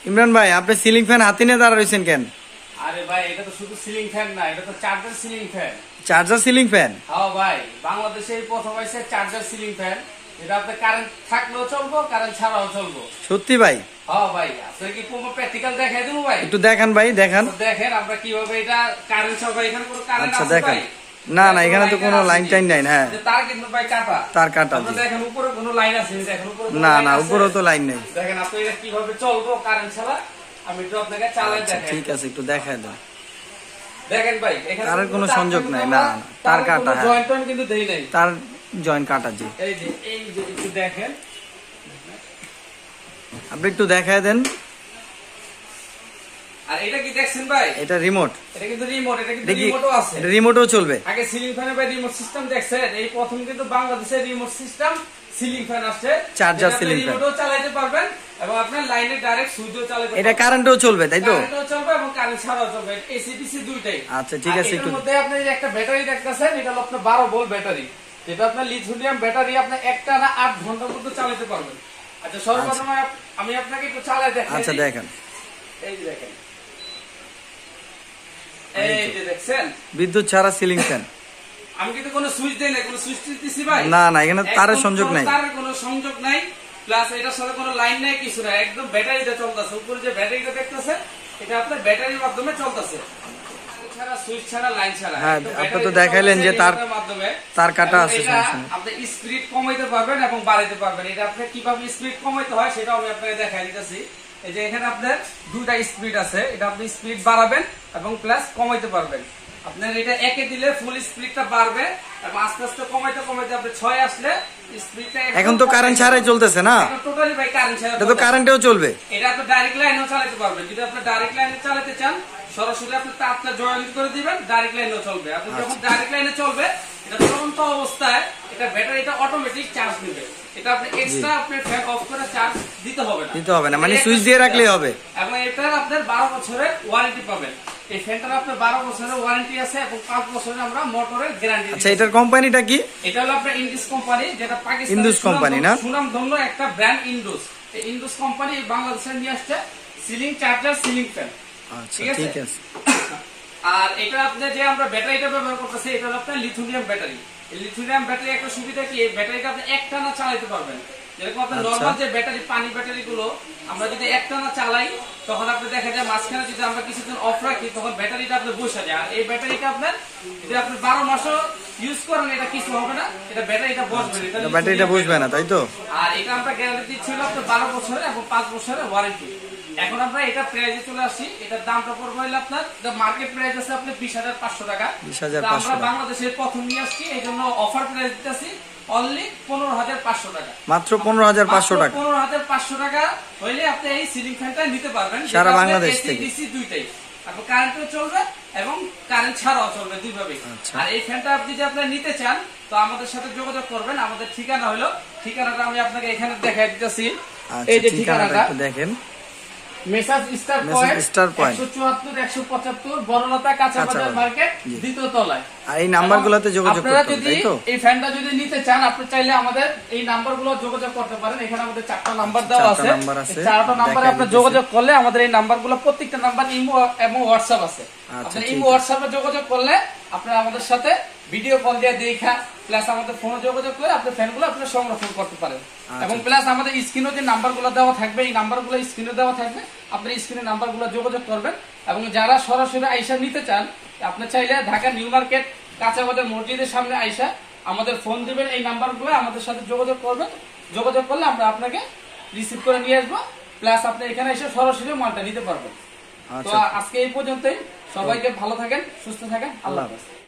ইমরান ভাই, আপনি ceiling fan হাতে নিয়ে দাঁড়া রয়েছেন কেন? আরে ভাই, এটা তো শুধু সিলিং ফ্যান না, এটা তো charger ceiling fan. Charger ceiling fan? হ্যাঁ ভাই, বাংলাদেশে প্রথম হয়েছে চার্জার সিলিং ফ্যান। এটা আপনার কারেন্ট থাকলেও চলবো, কারেন্ট ছাড়াও চলবো। সত্যি ভাই? হ্যাঁ ভাই, আপনার কি প্র্যাকটিক্যাল দেখাই দেবো ভাই? একটু দেখান ভাই, দেখান। দেখেন আমরা কিভাবে এটা কারেন্ট ছাড়বো। এখানে কোনো কারেন্ট আচ্ছা আছে দেখান। ভাই? না না, এখানে তো কোনো লাইন টাইন নাই। হ্যাঁ, তার কিন্তু ভাই কাটা। তার কাটা। দেখেন উপরে কোনো লাইন আছে? দেখেন উপরে না না, উপরেও তো লাইন নেই। দেখেন আপনি এটা কিভাবে চলবো কারেন্ট ছাড়া, আমি একটু আপনাকে চালাই দেখাই। ঠিক আছে, একটু দেখায় দেন। দেখেন ভাই, এখানে তারের কোনো সংযোগ নাই। না না, তার কাটা। জয়েন্ট কিন্তু দেই নাই, তার জয়েন্ট কাটা। জি, এই যে একটু দেখেন, আপনি একটু দেখায় দেন। আর এটা কি দেখছেন ভাই? এটা রিমোট। এটা কিন্তু রিমোট, এটা কিন্তু রিমোটও আছে। এটা রিমোটও চলবে। আগে সিলিং ফ্যানে ভাই রিমোট সিস্টেম দেখছেন? এই প্রথম কিন্তু বাংলাদেশে রিমোট সিস্টেম সিলিং ফ্যান আসছে। Charger ceiling fan. রিমোটও চালাতে পারবেন এবং আপনার লাইনে ডাইরেক্ট সুইচও চালাতে পারবেন। এটা কারেন্টও চলবে, তাই তো? কারেন্টও চলবে এবং কারেন্ট ছাড়াও চলবে। এসি ডিসি দুইটাই। আচ্ছা ঠিক আছে। এর মধ্যে আপনি একটা ব্যাটারি দেখতেছেন, এটা হলো আপনার 12 ভোল্ট ব্যাটারি। যেটা আপনার লিথিয়াম ব্যাটারি, আপনি একটা না 8 ঘন্টা পর্যন্ত চালাতে পারবেন। আচ্ছা সর্বপ্রথমে আমি আপনাকে একটু চালায় দেখাই। আচ্ছা দেখেন। এই যে দেখেন, এই যে দেখছেন বিদ্যুৎ ছাড়া সিলিং ফ্যান। আমি কিন্তু কোনো সুইচ দেই না, কোনো সুইচ দিতেছি ভাই? না না, এখানে তারের সংযোগ নাই। তারের কোনো সংযোগ নাই, প্লাস এটার সাথে কোনো লাইন নাই, কিছু না। একদম ব্যাটারিতে চলতেছে। উপরে যে ব্যাটারিটা দেখতেছে, এটা আপনার ব্যাটারির মাধ্যমে চলতেছে, ছাড়া সুইচ ছাড়া লাইন ছাড়া। হ্যাঁ, আপনি তো দেখাইলেন যে তার কাটা আছে। আপনি স্পিড কমাইতে পারবেন এবং বাড়াইতে পারবেন। এটা আপনি কিভাবে স্পিড কমাইতে হয় সেটাও আমি আপনাকে দেখাই দিতেছি। এই যে এখানে আপনার দুইটা স্পিড আছে, এটা আপনি স্পিড বাড়াবেন এবং প্লাস কমাইতে পারবেন। আপনার এটা একে দিলে ফুল স্পিডটা বাড়বে এবং আস্তে আস্তে কমাইতে কমাইতে আপনি 6 আসলে স্পিডটা। এখন তো কারেন্ট ছাড়াই চলতেছে না? টোটালি ভাই কারেন্ট ছাড়া। এটা তো কারেন্টেও চলবে। এটা আপনি ডাইরেক্ট লাইনেও চালাতে পারবেন। যদি আপনি ডাইরেক্ট লাইনে চালাতে চান, সরাসরি আপনি তারটা জয়েন করে দিবেন, ডাইরেক্ট লাইনেও চলবে। আপনি যখন ডাইরেক্ট লাইনে চলবে, এটা চলন্ত অবস্থায় এটা ব্যাটারিটা অটোমেটিক চার্জ নেবে। এটা আপনি এক্সট্রা আপনি ফ্যান অফ করে চার্জ দিতে হবে না, মানে সুইচ দিয়ে রাখলেই হবে। এবং এটার আপনার 12 বছরের ওয়ারেন্টি পাবেন। এই ফ্যানটার আপনার 12 বছরের ওয়ারেন্টি আছে এবং 5 বছরের আমরা মোটরের গ্যারান্টি। আচ্ছা, এটার কোম্পানিটা কি? এটা হলো আপনার ইন্ডুস কোম্পানি, যেটা পাকিস্তানের ইন্ডুস কোম্পানি না? সুনামধন্য একটা ব্র্যান্ড ইন্ডুস। এই ইন্ডুস কোম্পানি বাংলাদেশে নিয়ে আসছে সিলিং চার্জার সিলিং ফ্যান। আচ্ছা ঠিক আছে। আর এটা আপনি যে আমরা ব্যাটারিটা ব্যবহার করতেছি, এটা হলো আপনার লিথিয়াম ব্যাটারি। এই লিথিয়াম ব্যাটারি একটা সুবিধা কি, এই ব্যাটারিটা আপনি একটানা চালাতে পারবেন। যেরকম আপনার নরমাল যে ব্যাটারি, পানি ব্যাটারি গুলো আমরা যদি একটানা চালাই, তখন আপনি দেখা যায় মাঝখানে যদি আমরা কিছুদিন অফ রাখি, তখন ব্যাটারিটা আপনার বসে যায়। আর এই ব্যাটারিটা আপনার যদি আপনি 12 মাসও ইউজ করেন, এটা কিছু হবে না, এটা ব্যাটারিটা বসবে না, ব্যাটারিটা বসবে না, তাই তো? আর এটা আমরা গ্যারান্টি দিচ্ছিল আপনার 12 বছরের এবং 5 বছরের ওয়ারেন্টি। এখন আমরা এটা প্রাইসে চলে আসি। এটার দামটা পড়বে হলো আপনার মার্কেট প্রাইস আছে আপনার 20,500 টাকা। আমরা বাংলাদেশের প্রথম নিয়ে আসছি, এই জন্য অফার প্রাইস দিতেছি অনলি 15,500 টাকা। মাত্র 15,500 টাকা। 15,500 টাকা হইলে আপনি এই সিলিং ফ্যানটা নিতে পারবেন সারা বাংলাদেশ থেকে। এসি দুইটাই আপনার কারেন্টও চলবে এবং কারেন্ট ছাড়াও চলবে, দুইভাবে। আর এই ফ্যানটা আপনি যদি আপনি নিতে চান, তো আমাদের সাথে যোগাযোগ করবেন। আমাদের ঠিকানা হলো, ঠিকানাটা আমি আপনাকে এখানে দেখাই দিতেছি। এই যে ঠিকানাটা দেখেন, মেসাজ স্টার পয়েন্ট 174 175 বড়লতা কাঁচা বাজার মার্কেট, দ্বিতীয় তলায়। আর এই নাম্বারগুলোতে যোগাযোগ করতে হবে, তাই তো? এই ফ্যানটা যদি নিতে চান, আপনি চাইলে আমাদের এই নাম্বারগুলো যোগাযোগ করতে পারেন। এখানে আমাদের 4টা নাম্বার দেওয়া আছে। 4টা নাম্বারে আপনি যোগাযোগ করলে আমাদের এই নাম্বারগুলো, প্রত্যেকটা নাম্বার ইমো এবং হোয়াটসঅ্যাপ আছে। আপনি ইমো হোয়াটসঅ্যাপে যোগাযোগ করলে আপনারা আমাদের সাথে ভিডিও কল দিয়ে দেখা, প্লাস আমাদের ফোনে যোগাযোগ করে আপনার ফ্যানগুলো আপনি সংরক্ষণ করতে পারেন। এবং প্লাস আমাদের স্ক্রিনে যে নাম্বারগুলো দেওয়া থাকবে, এই নাম্বারগুলো স্ক্রিনে দেওয়া থাকবে, আপনি স্ক্রিনে নাম্বারগুলো যোগাযোগ করবেন। এবং যারা সরাসরি আইসা নিতে চান, আপনি চাইলে ঢাকা নিউ মার্কেট কাঁচা বাজার মসজিদের সামনে আইসা আমাদের ফোন দিবেন, এই নাম্বারগুলো আমাদের সাথে যোগাযোগ করবেন। যোগাযোগ করলে আমরা আপনাকে রিসিভ করে নিয়ে আসবো, প্লাস আপনি এখানে এসে সরাসরি মালটা নিতে পারবেন। তো আজকে এই পর্যন্তই। সবাইকে ভালো থাকেন, সুস্থ থাকেন, আল্লাহ হাফেজ।